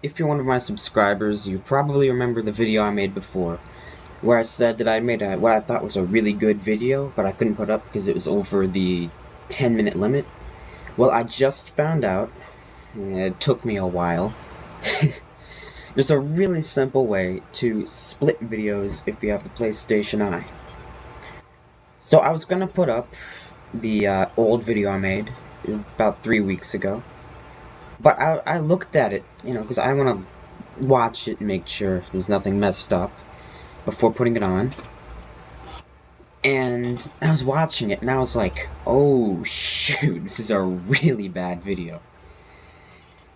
if you're one of my subscribers, you probably remember the video I made before, where I said that I made what I thought was a really good video, but I couldn't put up because it was over the 10-minute limit. Well, I just found out, it took me a while, there's a really simple way to split videos if you have the PlayStation Eye. So I was gonna put up the old video I made about 3 weeks ago, but I looked at it, because I want to watch it and make sure there's nothing messed up before putting it on. And I was watching it, and I was like, oh shoot, this is a really bad video.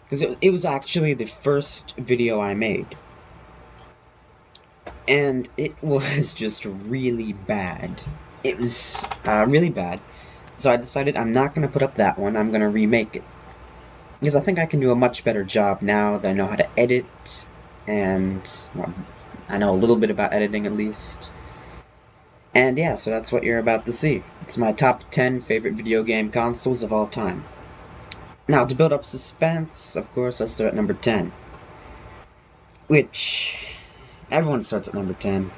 Because it was actually the first video I made. And it was just really bad. It was really bad. So I decided I'm not going to put up that one, I'm going to remake it. Because I think I can do a much better job now that I know how to edit, and well, I know a little bit about editing at least. And yeah, so that's what you're about to see. It's my top 10 favorite video game consoles of all time. Now, to build up suspense, of course, I start at number 10. Which, everyone starts at number 10.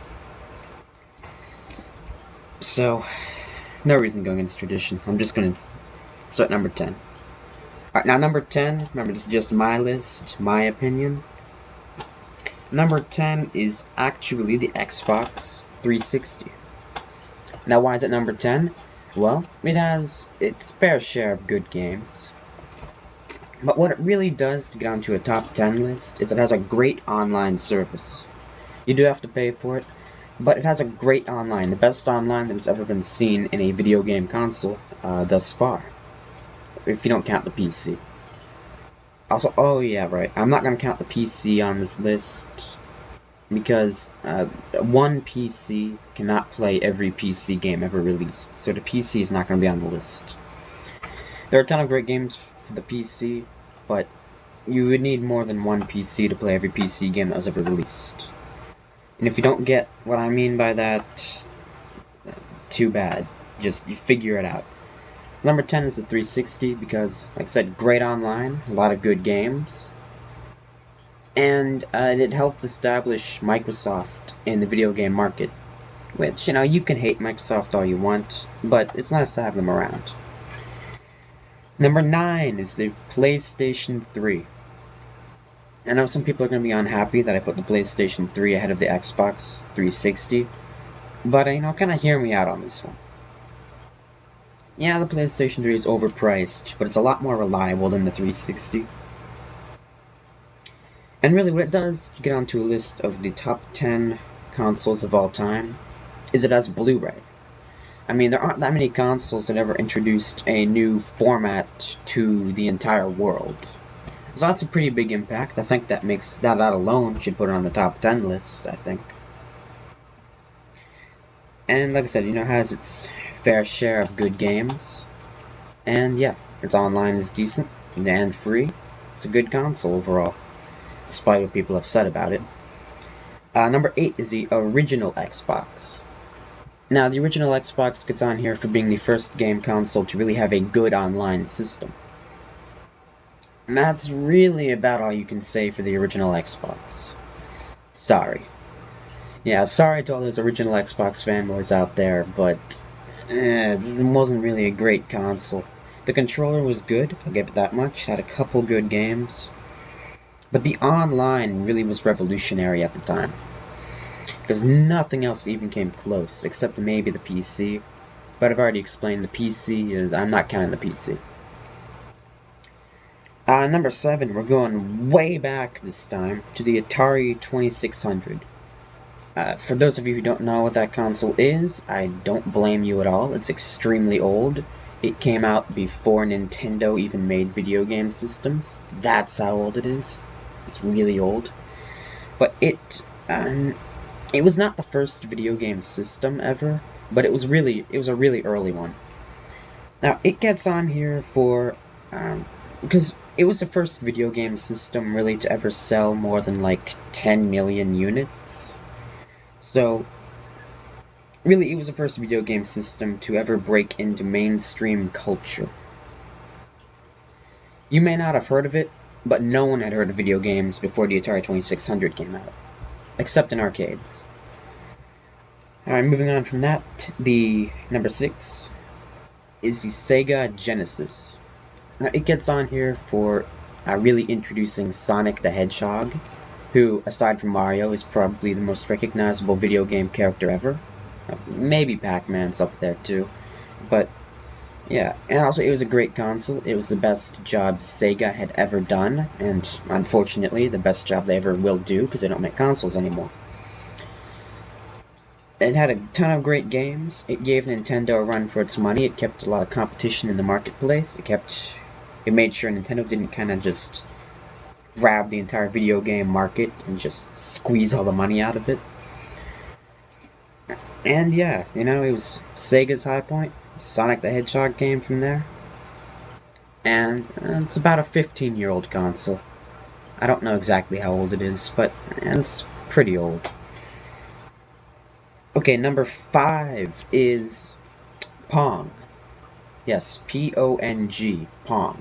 So, no reason going against tradition. I'm just gonna start at number 10. Alright, now number 10, remember this is just my list, my opinion. Number 10 is actually the Xbox 360. Now why is it number 10? Well, it has its fair share of good games. But what it really does to get onto a top 10 list is it has a great online service. You do have to pay for it, but it has a great online, the best online that has ever been seen in a video game console thus far. If you don't count the PC. Also, oh yeah, right, I'm not going to count the PC on this list, because one PC cannot play every PC game ever released, so the PC is not going to be on the list. There are a ton of great games for the PC, but you would need more than one PC to play every PC game that was ever released. And if you don't get what I mean by that, too bad. Just, you figure it out. Number 10 is the 360 because, like I said, great online, a lot of good games, and it helped establish Microsoft in the video game market, which, you can hate Microsoft all you want, but it's nice to have them around. Number 9 is the PlayStation 3. I know some people are going to be unhappy that I put the PlayStation 3 ahead of the Xbox 360, but, kind of hear me out on this one. Yeah, the PlayStation 3 is overpriced, but it's a lot more reliable than the 360. And really what it does to get onto a list of the top 10 consoles of all time is it has Blu-ray. I mean, there aren't that many consoles that ever introduced a new format to the entire world. So that's a pretty big impact. I think that makes that alone should put it on the top 10 list, I think. And like I said, it has its fair share of good games. And yeah, its online is decent and free. It's a good console overall, despite what people have said about it. Number 8 is the original Xbox. Now, the original Xbox gets on here for being the first game console to really have a good online system. And that's really about all you can say for the original Xbox. Sorry. Yeah, sorry to all those original Xbox fanboys out there, but it wasn't really a great console. The controller was good, I'll give it that much, had a couple good games. But the online really was revolutionary at the time. Because nothing else even came close, except maybe the PC. But I've already explained the PC is, I'm not counting the PC. Number 7, we're going way back this time, to the Atari 2600. For those of you who don't know what that console is, I don't blame you at all. It's extremely old. It came out before Nintendo even made video game systems. That's how old it is. It's really old. But it was not the first video game system ever, but it was a really early one. Now, it gets on here for, because it was the first video game system really to ever sell more than like 10 million units. So, really, it was the first video game system to ever break into mainstream culture. You may not have heard of it, but no one had heard of video games before the Atari 2600 came out, except in arcades. Alright, moving on from that, the number 6 is the Sega Genesis. Now, it gets on here for really introducing Sonic the Hedgehog, who, aside from Mario, is probably the most recognizable video game character ever. Maybe Pac-Man's up there too, but yeah. And also, it was a great console. It was the best job Sega had ever done, and unfortunately, the best job they ever will do, because they don't make consoles anymore. It had a ton of great games. It gave Nintendo a run for its money. It kept a lot of competition in the marketplace. It made sure Nintendo didn't kind of just grab the entire video game market and just squeeze all the money out of it. And yeah, it was Sega's high point. Sonic the Hedgehog came from there. And it's about a 15-year-old console. I don't know exactly how old it is, but it's pretty old. Okay, number 5 is Pong. Yes, P-O-N-G, Pong.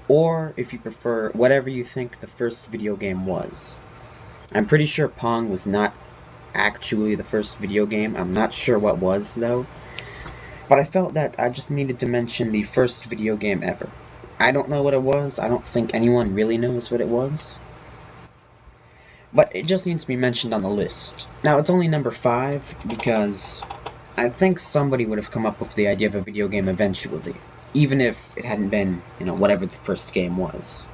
Or, if you prefer, whatever you think the first video game was. I'm pretty sure Pong was not actually the first video game. I'm not sure what was, though. But I felt that I just needed to mention the first video game ever. I don't know what it was. I don't think anyone really knows what it was. But it just needs to be mentioned on the list. Now, it's only number 5 because I think somebody would have come up with the idea of a video game eventually, even if it hadn't been, whatever the first game was.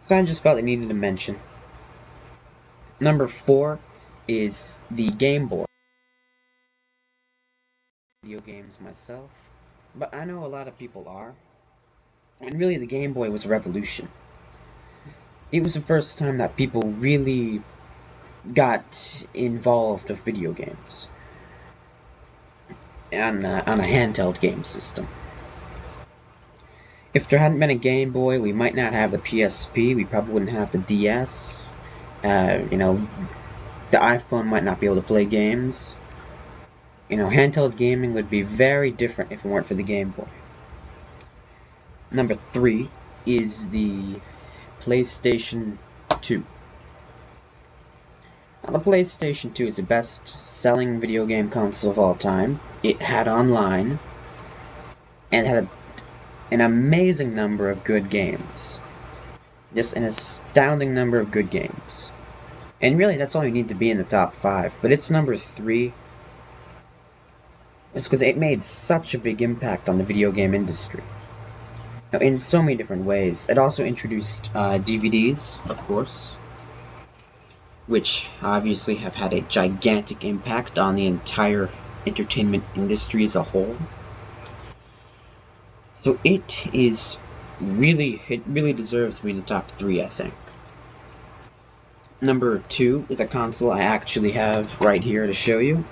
So I just felt I needed to mention. Number 4 is the Game Boy. Video games myself, but I know a lot of people are. And really, the Game Boy was a revolution. It was the first time that people really got involved with video games on a handheld game system. If there hadn't been a Game Boy, we might not have the PSP, we probably wouldn't have the DS, the iPhone might not be able to play games. Handheld gaming would be very different if it weren't for the Game Boy. Number 3 is the PlayStation 2. Now, the PlayStation 2 is the best-selling video game console of all time. It had online, and had an amazing number of good games. Just an astounding number of good games. And really, that's all you need to be in the top 5. But it's number 3. It's because it made such a big impact on the video game industry. Now, in so many different ways. It also introduced DVDs, of course, which obviously have had a gigantic impact on the entire entertainment industry as a whole. So it really deserves to be in the top 3, I think. Number 2 is a console I actually have right here to show you.